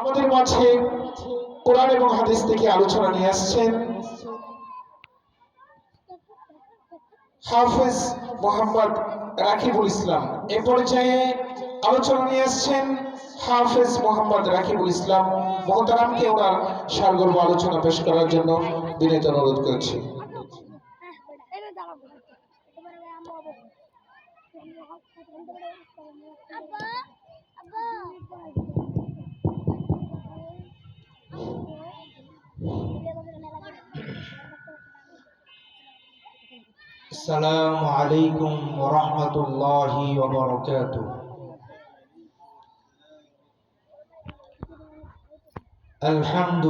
আমাদের মাঝে কোরআন এবং হাদিস থেকে আলোচনা নিয়ে আসছেন হাফেজ মোহাম্মদ রাকিবুল ইসলাম। এ পর্যায়ে আলোচনা নিয়ে আসছেন হাফেজ মোহাম্মদ রাকিবুল ইসলাম। মহতারামকে ওনার সারগর্ভ আলোচনা পেশ করার জন্য বিনীত অনুরোধ করছি। السلام عليكم ورحمة الله وبركاته. الحمد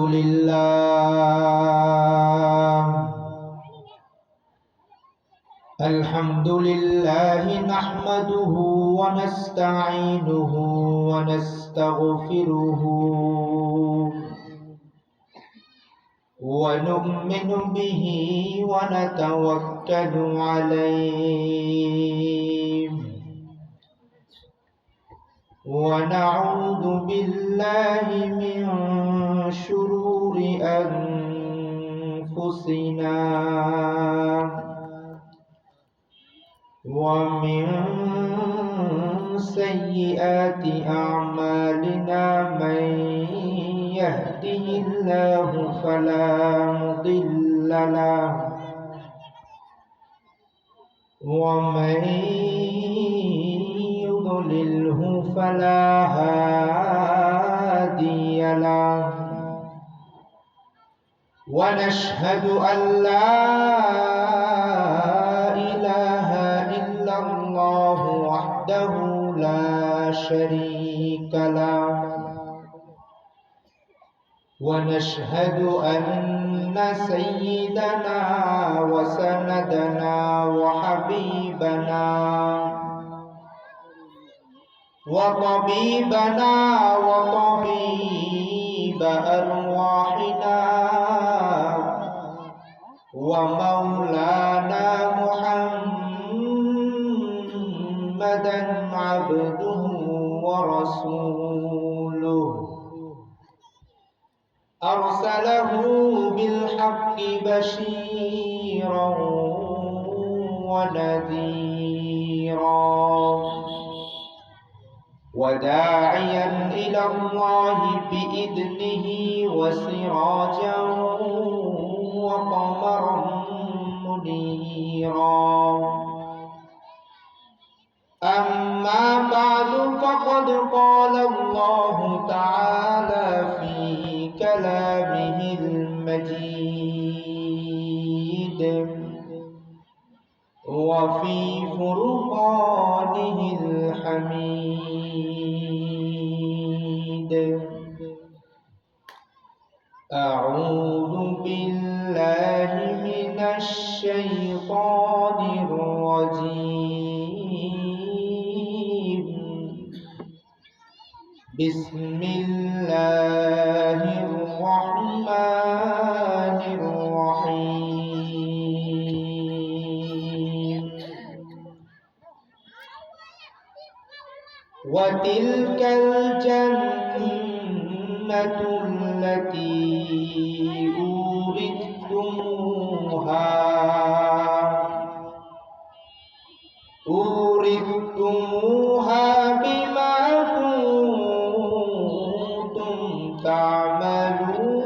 لله نحمده ونستعينه ونستغفره ونؤمن به ونتوكل عليه ونعوذ بالله من شرور أنفسنا ومن سيئات أعمالنا من يهده الله فلا مضل له ومن يضلله فلا هادي له ونشهد أن لا إله إلا الله وحده لا شريك له ونشهد أن سيدنا وسندنا وحبيبنا وطبيبنا وطبيب أرواحنا ومولانا محمدا عبده ورسوله أرسله بالحق بشيرا ونذيرا وداعيا إلى الله بإذنه وسراجا وقمرا منيرا. أما بعد فقد قال الله تعالى في كلامه المجيد وفي فرقانه الحميد. أعوذ بالله من الشيطان الرجيم. بسم الله الرحمن الرحيم. وتلك الجنة التي أورثتموها بما كنتم تعملون.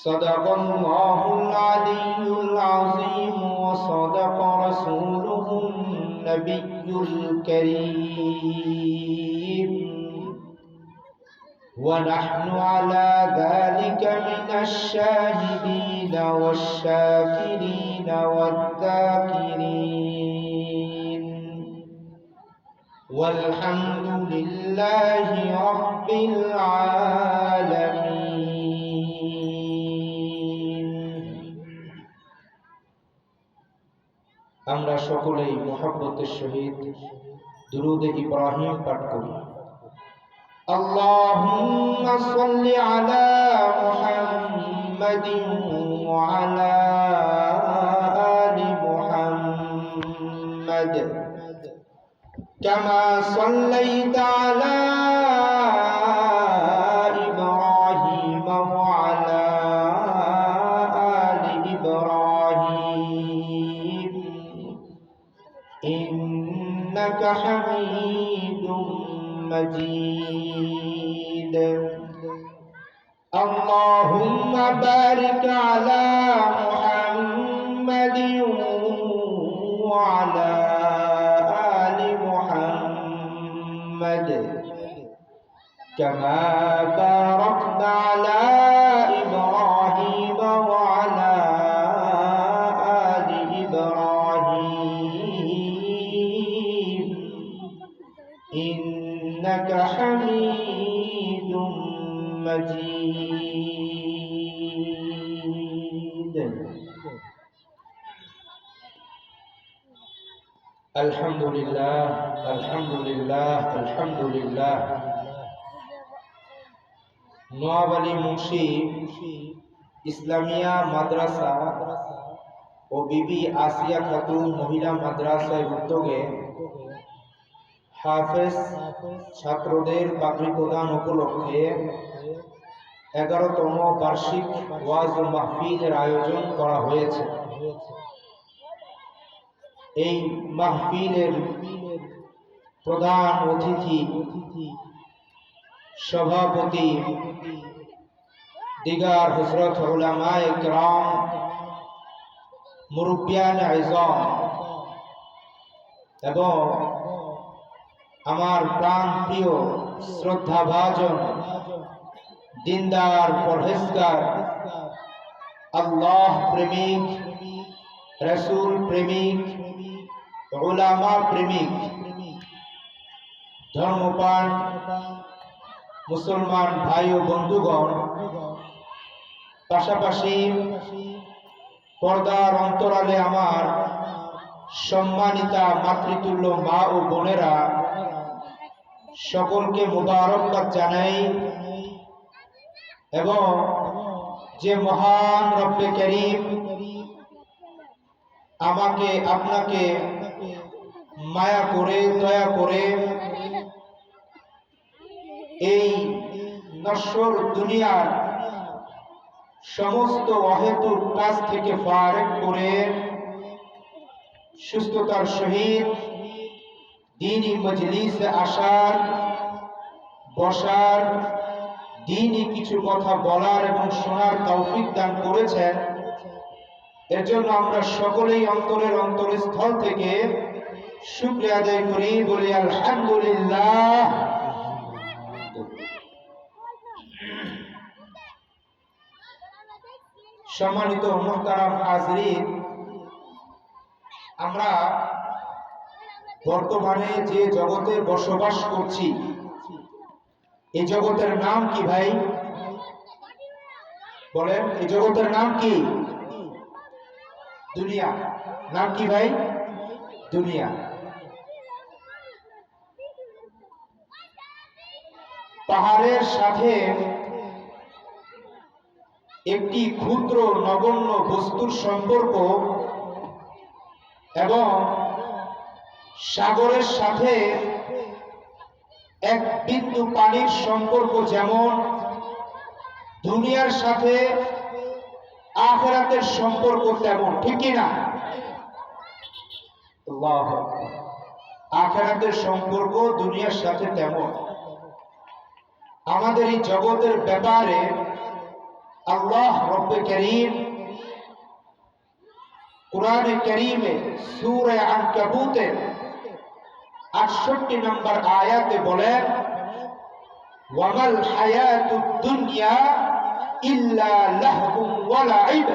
صدق الله العلي العظيم وصدق رسوله النبي الكريم ونحن على ذلك من الشاهدين والشاكرين والذاكرين والحمد لله رب العالمين. আমরা সকলেই মুহাব্বতের সহিত দুরূদে ইব্রাহিম পাঠ করি। اللهم صل على محمد وعلى آل محمد كما صليت على إبراهيم وعلى آل إبراهيم إنك حميد مجيد اللهم بارك على محمد وعلى آل محمد كما باركت على إبراهيم وعلى آل إبراهيم إنك حميد مجيد الحمد لله الحمد لله الحمد لله নোয়াবালী মুন্সি ইসলামিয়া মাদ্রাসা ও বিবি আসিয়া খাতুন মহিলা মাদ্রাসার উদ্যোগে হাফেজ ছাত্রদের পাগড়ি প্রদান উপলক্ষে 11তম বার্ষিক ওয়াজ ও মাহফিলের আয়োজন করা হয়েছে। এই মাহফিলের প্রধান অতিথি সভাপতি দিগার হযরত উলামায়ে কিরাম মুরব্বিয়ান আযম এবং আমার প্রাণ প্রিয় শ্রদ্ধাভাজন দিনদার পরহেজগার আল্লাহ প্রেমিক রাসূল প্রেমিক উলামা প্রেমিক ধর্মপ্রাণ মুসলমান ভাই ও বন্ধুগণ, পাশাপাশি পর্দার অন্তরালে আমার সম্মানিতা মাতৃতুল্য মা ও বোনেরা, সকলকে মুবারকবাদ জানাই এবং যে মহান রব্বে করিম আমাকে আপনাকে মায়া করে দয়া করে এই নশ্বর দুনিয়ার সমস্ত অহেতুক কাজ থেকে ফারেক করে সুস্থতার সহিত দ্বীনি মজলিসে আসার, বসার, দ্বীনি কিছু কথা বলার এবং শোনার তৌফিক দান করেছেন। এর জন্য আমরা সকলেই অন্তরের অন্তরস্থল থেকে শুকরিয়া আদায় করি, বলি আলহামদুলিল্লাহ। সম্মানিত মুহতারাম হাজরিন, আমরা বর্তমানে যে জগতে বসবাস করছি, এই জগতের নাম কি ভাই বলেন? এই জগতের নাম কি? দুনিয়া। নাম কি ভাই? দুনিয়া। পাহাড়ের সাথে একটি ক্ষুদ্র নগণ্য বস্তুর সম্পর্ক এবং সাগরের সাথে এক বিন্দু পানির সম্পর্ক যেমন, দুনিয়ার সাথে আখিরাতের সম্পর্ক তেমন, ঠিক কি না? আল্লাহু আকবার। আখিরাতের সম্পর্ক দুনিয়ার সাথে তেমন। আমাদের এই জগতের ব্যাপারে আল্লাহ রব্বে করিম কুরআনে কারীমে সূরা আনকাবুতের 68 নম্বর আয়াতে বলেন, ওয়ামাল হায়াতুদ দুনিয়া ইল্লা লাহবুন ওয়া লাইব।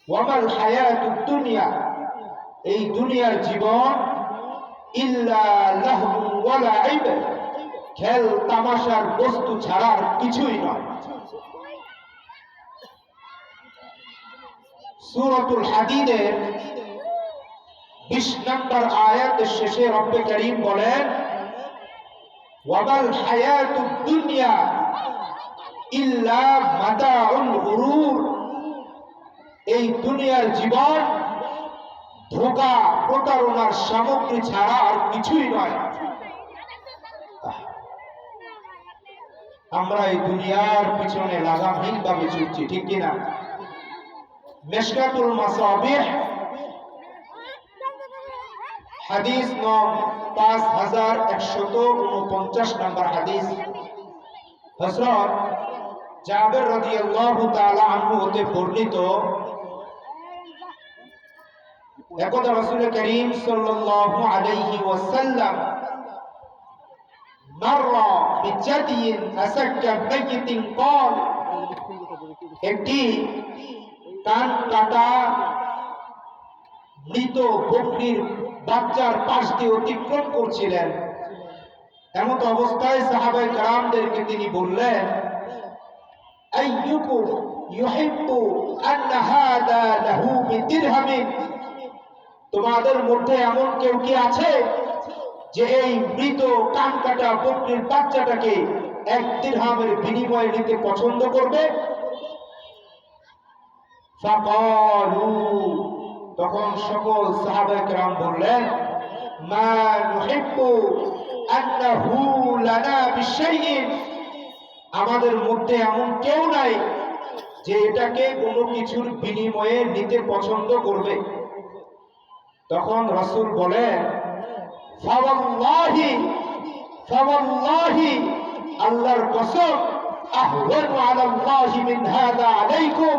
ওয়ামাল হায়াতুদ দুনিয়া, এই দুনিয়ার জীবন, ইল্লা লাহবুন ওয়া লাইব, খেল তামাশার বস্তু ছাড়ার কিছুই নয়। সূরাতুল হাদীদের 20 নম্বর আয়াতের শেষে রব্বে করিম বলেন, ওয়ামাল হায়াতুদ দুনিয়া ইল্লা মাতাউল গুরুর। এই দুনিয়ার জীবন ধোঁকা প্রতারণার সামগ্রী ছাড়া আর কিছুই নয়। আমরা এই দুনিয়ার পিছনে লাগামহীন ভাবে ছুটছি, ঠিক কিনা? মিশকাতুল মাসাবিহ হাদিস নং 5149 নম্বর হাদিস, হযরত জাবের রাদিয়াল্লাহু তাআলা আনহু হতে বর্ণিত, একদা রাসূল করিম সাল্লাল্লাহু আলাইহি ওয়াসাল্লাম মাররা বিজাদিন আসাক্কা বাইতিন ক্বাল, একটি কান কাটা মৃত বকরির বাচ্চার পাশ দিয়ে অতিক্রম করছিলেন। এমত অবস্থায় সাহাবায়ে কেরামদেরকে তিনি বললেন, আইয়ুকুম ইউহিব্বু আন্না হাদা লাহু বিদিরহামিন, তোমাদের মধ্যে এমন কেউ কি আছে যে এই মৃত কান কাটা বকরির বাচ্চাটাকে 1 দিরহামের বিনিময়ে নিতে পছন্দ করবে? ফাকালু, তখন সকল সাহাবায়ে কেরাম বললেন, মা নুহিব্বু আন্নাহু লানা বিশাইইন, আমাদের মধ্যে এমন কেউ নাই যে এটাকে কোনো কিছুর বিনিময়ে নিতে পছন্দ করবে। তখন রাসূল বলেন, ফাওয়াল্লাহি ফাওয়াল্লাহি, আল্লাহর কসম, আহওয়ানু আলাল্লাহি মিন হাদা আলাইকুম,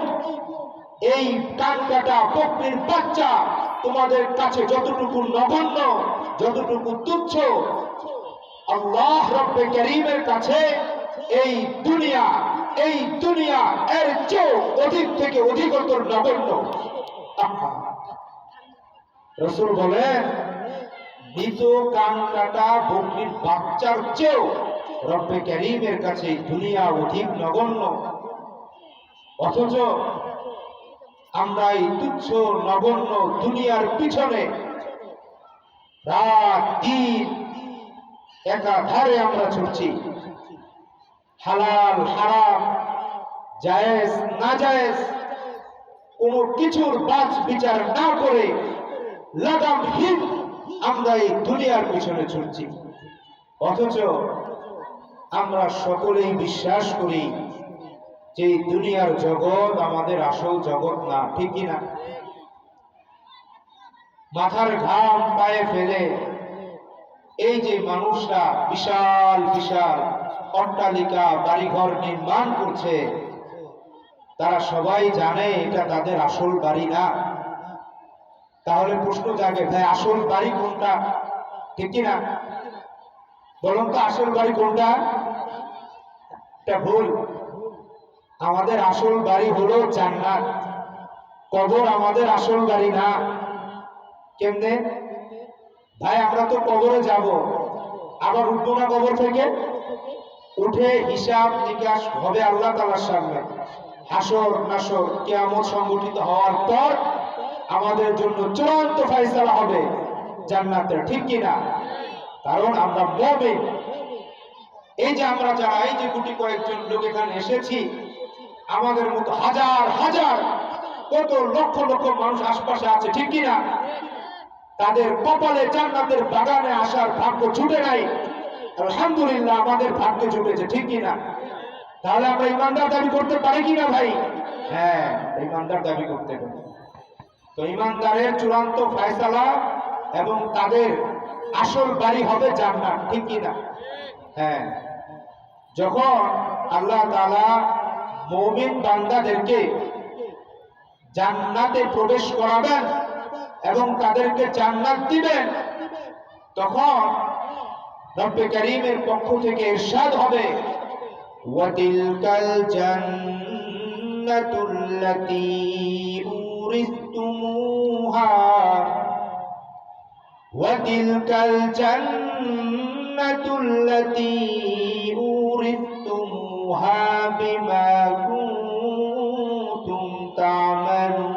এই কান কাটা বকরির বাচ্চা তোমাদের কাছে যতটুকু নগণ্য, যতটুকু তুচ্ছ, আল্লাহ রব্বে কারীমের কাছে এই দুনিয়া এর চেয়ে অধিক থেকে অধিকতর নগণ্য। রাসূল বলেন, মৃত কান কাটা বকরির বাচ্চার চেয়েও রব্বে কারীমের কাছে দুনিয়া অধিক নগণ্য। অথচ আমরা এই তুচ্ছ নগণ্য দুনিয়ার পিছনে রাত দিন একাধারে আমরা ছুটছি। হালাল হারাম, জায়েজ না জায়েজ, কোনো কিছুর বাছ বিচার না করে লাগামহীন আমরা এই দুনিয়ার পিছনে ছুটছি। অথচ আমরা সকলেই বিশ্বাস করি যে এই দুনিয়ার জগৎ আমাদের আসল জগৎ না, ঠিক কিনা? মাথার ঘাম পায়ে ফেলে এই যে মানুষরা বিশাল বিশাল অট্টালিকা বাড়িঘর নির্মাণ করছে, তারা সবাই জানে এটা তাদের আসল বাড়ি না। তাহলে প্রশ্ন জাগে, ভাই আসল বাড়ি কোনটা, ঠিক কিনা? বলুন তো, আসল বাড়ি কোনটা? এটা ভুল। আমাদের আসল বাড়ি হলো জান্নাত। কবর আমাদের আসল বাড়ি না। কেমনে ভাই? আমরা তো কবরে যাব, আবার উঠবো না কবর থেকে? উঠে হিসাব নিকাশ হবে আল্লাহ তাআলার সামনে। হাসর নাসর কিয়ামত সংগঠিত হওয়ার পর আমাদের জন্য চূড়ান্ত ফয়সালা হবে জান্নাতের, ঠিক কিনা? কারণ আমরা মুমিন। এই যে আমরা যারা এই যে কোটি কয়েকজন লোক এখানে এসেছি, আমাদের মতো হাজার হাজার কত লক্ষ লক্ষ মানুষ আশপাশে আছে, ঠিক কিনা? তাদের কপালে জান্নাতের বাগানে আসার ভাগ্য ছুটে নাই। আলহামদুলিল্লাহ, আমাদের ভাগ্যে ছুটেছে, ঠিক কিনা? তাহলে আমরা ইমানদার দাবি করতে পারি কিনা ভাই? হ্যাঁ, ইমানদার দাবি করতে পারি। তো ইমানদারের চূড়ান্ত ফয়সালা এবং তাদের আসল বাড়ি হবে জান্নাত, ঠিক কিনা? হ্যাঁ, যখন আল্লাহ তাআলা মুমিন বান্দাদেরকে জান্নাতে প্রবেশ করাবেন এবং তাদেরকে জান্নাত দিবেন, তখন রব্বে কারীমের পক্ষ থেকে ইরশাদ হবে, ওয়াতিলকাল জান্নাতুল্লাতী উরিসতুমুহা, ওয়াতিলকাল জান্নাতুল্লাতী উরিসতুমুহা বিমা কুনতুম তা'মালুন।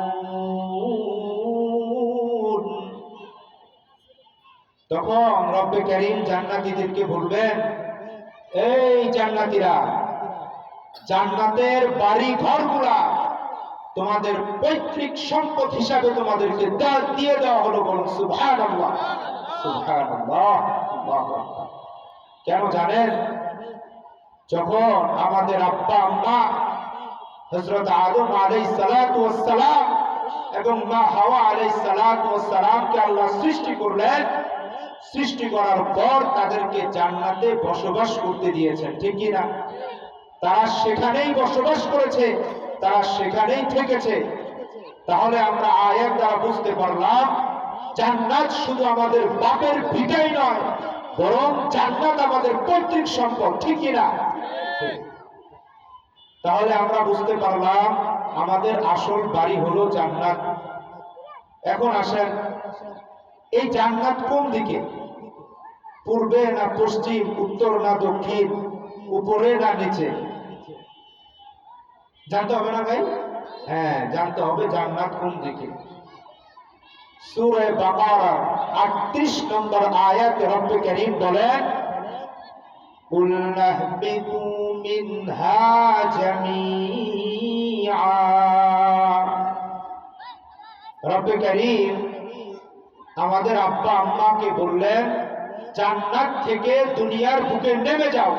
তখন রব্বে কারীম জান্নাতীদেরকে বলবেন, এই জান্নাতীরা, জান্নাতের বাড়ি ঘরগুলা তোমাদের পৈতৃক সম্পদ হিসাবে তোমাদেরকে দিয়ে দেওয়া হলো। বলুন সুবহানাল্লাহ, সুবহানাল্লাহ, আল্লাহু আকবার। কেন জানেন? যখন আমাদের আব্বা আম্মা হযরত আদম আলাইহিস সালাতু ওয়াস সালাম এবং মা হাওয়া আলাইহিস সালাতু ওয়াস সালামকে আল্লাহ সৃষ্টি করলেন, সৃষ্টি করার পর তাদেরকে জান্নাতে বসবাস করতে দিয়েছেন, ঠিক কি না? তারা সেখানেই বসবাস করেছে, তারা সেখানেই থেকেছে। তাহলে আমরা আয়াত দ্বারা বুঝতে পারলাম জান্নাত শুধু আমাদের বাপের ভিটাই নয়, বরং জান্নাত আমাদের পৈতৃক সম্পদ, ঠিক কি না? তাহলে আমরা বুঝতে পারলাম আমাদের আসল বাড়ি হলো জান্নাত। এখন আসেন, এই জান্নাত কোন দিকে? পূর্বে না পশ্চিম, উত্তর না দক্ষিণ, উপরে না নিচে? জানতে হবে না ভাই? হ্যাঁ, জানতে হবে জান্নাত কোন দিকে। সূরা বাকারা 38 নম্বর আয়াতে রব্বে কারীম বলেন, কুল নাহবিতু মিনহা জামিআ। রব্বে কারীম আমাদের আব্বা আম্মাকে বললেন, জান্নাত থেকে দুনিয়ার বুকে নেমে যাও।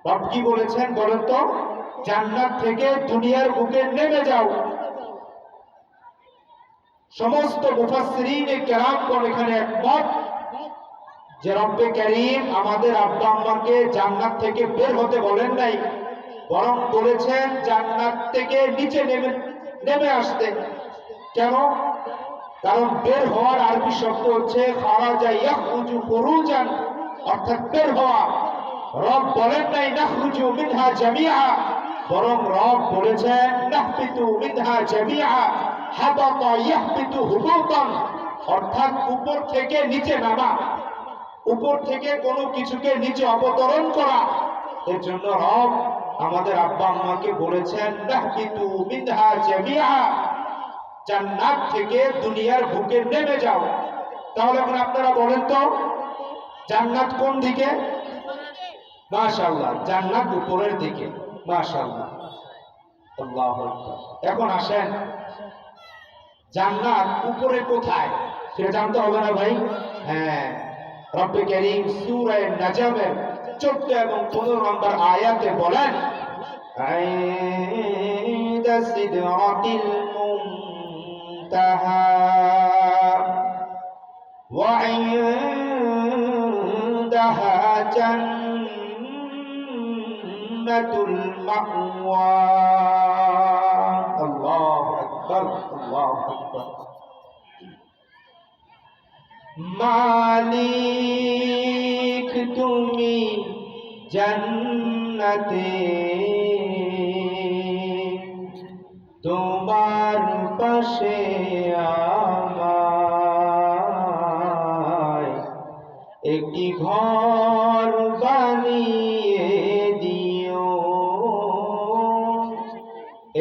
রব কি বলেছেন বলেন তো? জান্নাত থেকে দুনিয়ার বুকে নেমে যাও। সমস্ত মুফাসসিরিনে কেরামগণ এখানে একমত যে রব্বে কারীম আমাদের আব্বা আম্মাকে জান্নাত থেকে বের হতে বলেন নাই, বরং বলেছেন জান্নাত থেকে নিচে নেমে আসতে। কেন? কারণ বের হওয়ার আরবি শব্দ হচ্ছে খারাজা ইয়াখরুজু খুরুজান, অর্থাৎ বের হওয়া। রব বলেন নাই নাখরুজু মিনহা জামিআ, বরং রব বলেছেন নাহবিতু মিনহা জামিআ হাবাতা ইয়াহবিতু হুবুতান, অর্থাৎ উপর থেকে নিচে নামা, উপর থেকে কোনো কিছুকে নিচে অবতরণ করা। এর জন্য রব আমাদের আব্বা আম্মাকে বলেছেন নাহবিতু মিনহা জামিআ, জান্নাত থেকে দুনিয়ার বুকে নেমে যাও। তাহলে এখন আপনারা বলেন তো জান্নাত কোন দিকে? মাশাআল্লাহ, জান্নাত উপরের দিকে। মাশাআল্লাহ, আল্লাহু আকবার। এখন আসেন, জান্নাত উপরে কোথায় সেটা জানতে হবে না ভাই? হ্যাঁ, রব্বে কারীম সূরা নাজমের 14 এবং 15 নম্বর আয়াতে বলেন, আইন্দা সিদরাতিল মুনতাহা ওয়া ইনদাহা জান্নাতুল মাওয়া। আল্লাহু আকবার, আল্লাহু আকবার। মালিক তুমি জান্নাতে, তোমার পাশে আমায় একটি ঘর বানিয়ে দিও,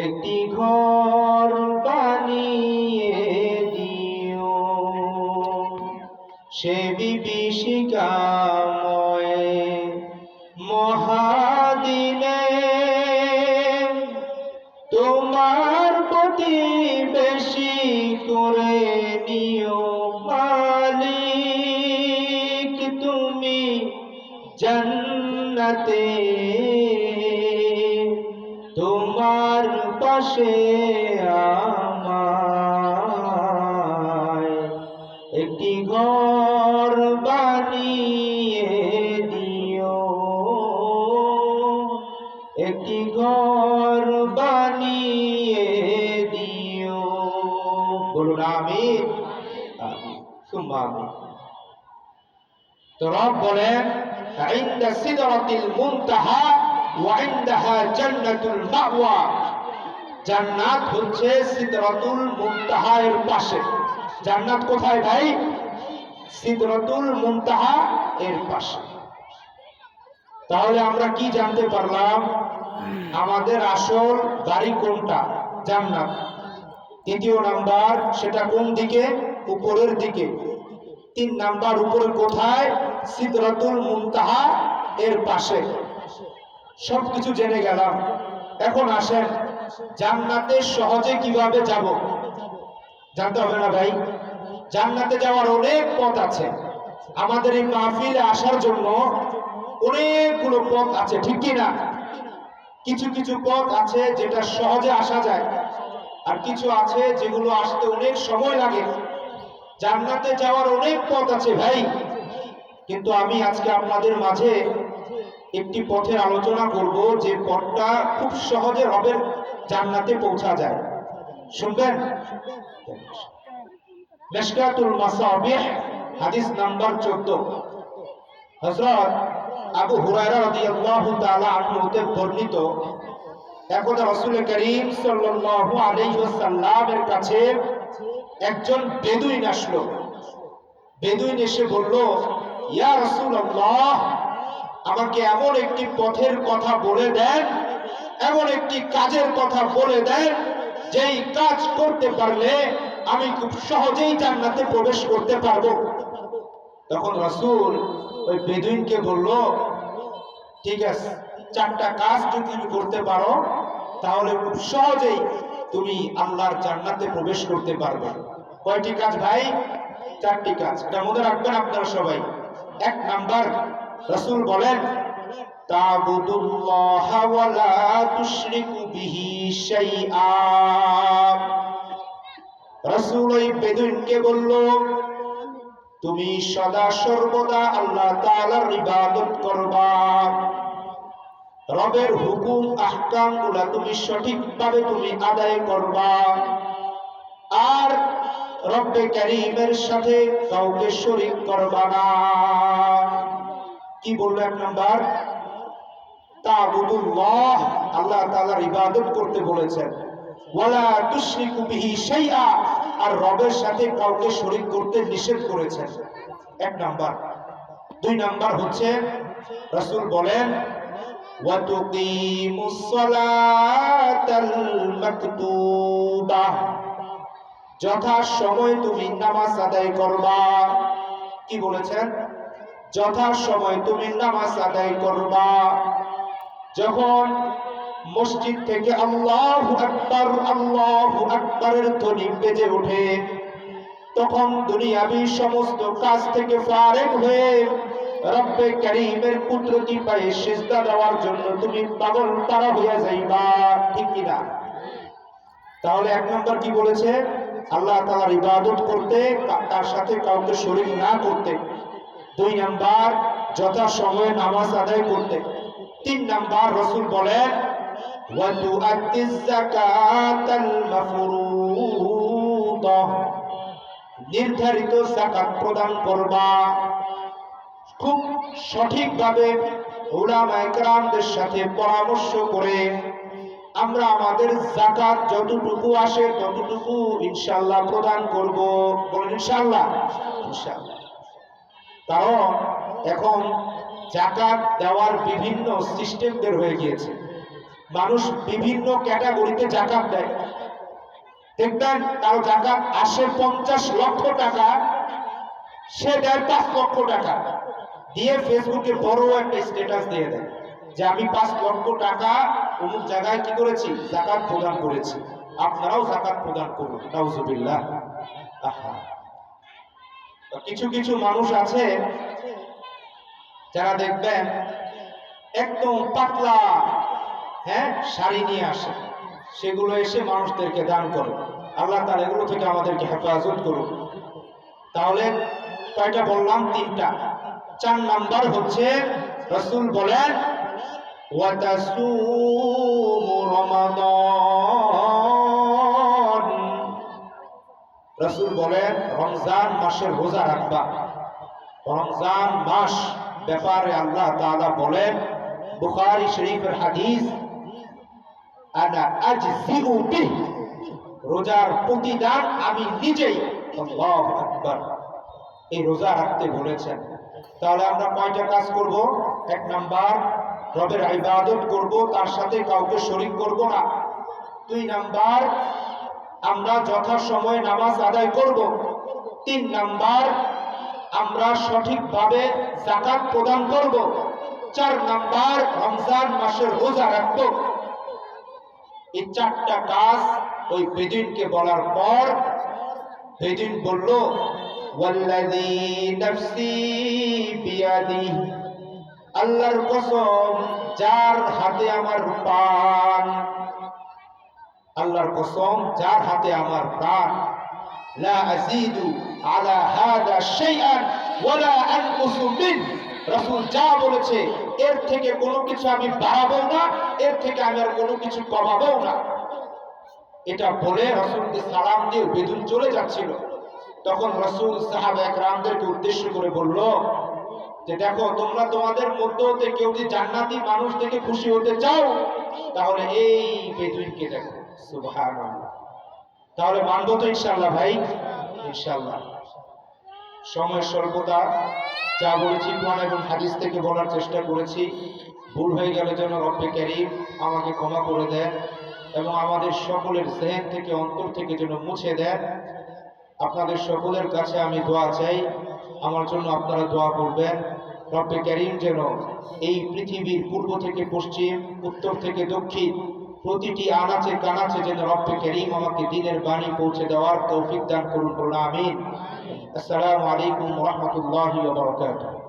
একটি ঘর বানিয়ে দিও। সে বিভীষিকাময় মহাদিনে তোমার প্রতিবেশী করে নিও। মালিক তুমি জান্নাতে, তোমার পাশে আমায় একটি ঘর বানিয়ে দিও, একটি ঘর বানিয়ে দিও। বলুন আমিন, আমিন, সুম্মা আমিন। তো রব বলেন ইনদা সিদরাতিল মুনতাহা ওয়া ইনদাহা জান্নাতুল মাওয়া। জান্নাত হচ্ছে সিদরাতুল মুনতাহা এর পাশে। জান্নাত কোথায় ভাই? সিদরাতুল মুনতাহা এর পাশে। তাহলে আমরা কি জানতে পারলাম? আমাদের আসল বাড়ি কোনটা? জান্নাত। দ্বিতীয় নাম্বার, সেটা কোন দিকে? উপরের দিকে। 3 নাম্বার, উপরে কোথায়? সিদরাতুল মুনতাহা এর পাশে। সবকিছু জেনে গেলাম। এখন আসেন, জান্নাতে সহজে কিভাবে যাব জানতে হবে না ভাই? জান্নাতে যাওয়ার অনেক পথ আছে। আমাদের এই মাহফিলে আসার জন্য অনেকগুলো পথ আছে, ঠিক কি না? কিছু কিছু পথ আছে যেটা সহজে আসা যায়, আর কিছু আছে যেগুলো আসতে অনেক সময় লাগে। জান্নাতে যাওয়ার অনেক পথ আছে ভাই, কিন্তু আমি আজকে আপনাদের মাঝে একটি পথের আলোচনা করব, যে পথটা খুব সহজে রবের জান্নাতে পৌঁছা যায়। শুনবেন? মিশকাতুল মাসাবিহ হাদিস নাম্বার 14। হযরত আবু হুরায়রা রাদিয়াল্লাহু তাআলা আনহু হতে বর্ণিত, একদা রাসূল করিম সাল্লাল্লাহু আলাইহি ওয়াসাল্লামের কাছে একজন বেদুইন আসলো। বেদুইন এসে বলল, ইয়া রাসূলুল্লাহ, আমাকে এমন একটি পথের কথা বলে দেন, এমন একটি কাজের কথা বলে দেন, যেই কাজ করতে পারলে আমি খুব সহজেই জান্নাতে প্রবেশ করতে পারবো। তখন রাসূল ওই বেদুইনকে বলল, ঠিক আছে, 4টা কাজ যদি তুমি করতে পারো তাহলে খুব সহজেই তুমি আল্লাহর জান্নাতে প্রবেশ করতে পারবে। কয়টি কাজ ভাই? 4টি কাজ। এটা মনে রাখবেন আপনারা সবাই। 1 নাম্বার, রাসূল বলেন, তা'বুদুল্লাহ ওয়া লা তুশরিকু বিহি শাইআ। রাসূল ওই বেদুইনকে বলল, তুমি সদা সর্বদা আল্লাহ তাআলার ইবাদত করবা, রবের হুকুম আহকামগুলো তুমি সঠিকভাবে তুমি আদায় করবা, আর রব্বে কারীমের সাথে কাউকে শরীক করবা না। কি বলল 1 নাম্বার? তা'বুদুল্লাহ, আল্লাহ তাআলার ইবাদত করতে বলেছেন, ওয়ালা তুশরিকু বিহি শাইআ, আর রবের সাথে কাউকে শরীক করতে নিষেধ করেছেন। 1 নাম্বার। 2 নাম্বার হচ্ছে রাসূল বলেন, ওয়া তুকিমুস সালাতাল মাকতুবা, যথা সময় তুমি নামাজ আদায় করবা। কি বলেছেন? যথা সময় তুমি নামাজ আদায় করবা। যখন মসজিদ থেকে আল্লাহু আকবারের ধ্বনি বেজে ওঠে, তখন দুনিয়াবি সমস্ত কাজ থেকে ফারেক হয়ে রব্বে কারীমের কুদরতি পায়ে সিজদা দেওয়ার জন্য তুমি পাগল পারা হয়ে যাইবা, ঠিক কি না? তাহলে 1 নাম্বার কি বলেছে? আল্লাহ তাআলার ইবাদত করতে, তার সাথে কাউকে শরীক না করতে। 2 নাম্বার, যথা সময়ে নামাজ আদায় করতে। 3 নাম্বার, রাসূল বলেন, ওয়া তুআদ্দিজ যাকাতাল মাফরুদা, নির্ধারিত যাকাত প্রদান করবা। খুব সঠিকভাবে উলামায়ে কেরামদের সাথে পরামর্শ করে আমরা আমাদের যাকাত যতটুকু আসে ততটুকু ইনশাআল্লাহ প্রদান করব। বলেন ইনশাআল্লাহ। ইনশাআল্লাহ। কারণ এখন যাকাত দেওয়ার বিভিন্ন সিস্টেম বের হয়ে গিয়েছে। মানুষ বিভিন্ন ক্যাটাগরিতে যাকাত দেয়। দেখবেন কারো যাকাত আসে 50 লক্ষ টাকা, সে দেয় 5 লক্ষ টাকা, দিয়ে ফেসবুকে বড় একটা স্ট্যাটাস দিয়ে দেয় যে আমি 5 লক্ষ টাকা অমুক জায়গায় কি করেছি, যাকাত প্রদান করেছি, আপনারাও যাকাত প্রদান করুন। নাউজুবিল্লাহ। আহা, কিছু কিছু মানুষ আছে যারা দেখবেন একদম পাতলা শাড়ি নিয়ে আসে, সেগুলো এসে মানুষদেরকে দান করে। আল্লাহ তাআলা এগুলো থেকে আমাদেরকে হেফাজত করুন। তাহলে কয়টা বললাম? 3টা। 4 নাম্বার হচ্ছে রাসূল বলেন, ওয়া তাসুমু রমাদান, রাসূল বলেন রমজান মাসের রোজা রাখবা। রমজান মাস ব্যাপারে আল্লাহ তাআলা বলেন, বুখারী শরীফের হাদিস, আনা আজজিউ বিহি, রোজার প্রতিদান আমি নিজেই। আল্লাহু আকবার। এই রোজা রাখতে বলেছেন। তাহলে আমরা কয়টা কাজ করব? 1 নাম্বার, রবের ইবাদত করব, তার সাথে কাউকে শরীক করব না। 2 নাম্বার, আমরা যথাসময়ে নামাজ আদায় করব। 3 নাম্বার, আমরা সঠিকভাবে যাকাত প্রদান করব। 4 নাম্বার, রমজান মাসের রোজা রাখব। এই চারটা কাজ ওই বেদুইনকে বলার পর বেদুইন বলল, ওয়াল্লাযী নাফসি বিয়াদিহি, আল্লাহর কসম যার হাতে আমার প্রাণ, আল্লাহর কসম যার হাতে আমার প্রাণ, লা আযীদু আলা হাযা শাইআন ওয়ালা আনকুসু মিন, রাসূল যা বলেছে এর থেকে কোনো কিছু আমি বাড়াবো না, এর থেকে আমি আর কোনো কিছু কমাবো না। এটা বলে রাসূলকে সালাম দিয়ে বেদুইন চলে যাচ্ছিল। তখন রাসূল সাহাবা একরামদেরকে উদ্দেশ্য করে বলল যে দেখো, তোমরা তোমাদের মধ্য হতে কেউ যদি জান্নাতি মানুষ থেকে খুশি হতে চাও তাহলে এই বেদুইনকে দেখো। সুবহানাল্লাহ। তাহলে মানবো তো ইনশাআল্লাহ ভাই? ইনশাআল্লাহ। সময় স্বল্পতা, যা বলেছি কোরআন এবং হাদিস থেকে বলার চেষ্টা করেছি, ভুল হয়ে গেলে যেন রব্বে কারীম আমাকে ক্ষমা করে দেন এবং আমাদের সকলের জেহেন থেকে অন্তর থেকে যেন মুছে দেন। আপনাদের সকলের কাছে আমি দোয়া চাই, আমার জন্য আপনারা দোয়া করবেন। রব্বে কারীম যেন এই পৃথিবীর পূর্ব থেকে পশ্চিম, উত্তর থেকে দক্ষিণ প্রতিটি আনাচে কানাচে যেন রব্বে কারীম আমাকে দ্বীনের বাণী পৌঁছে দেওয়ার তৌফিক দান করুন। আমিন। আসসালামু আলাইকুম ওয়া রাহমাতুল্লাহি ওয়া বারাকাতুহু।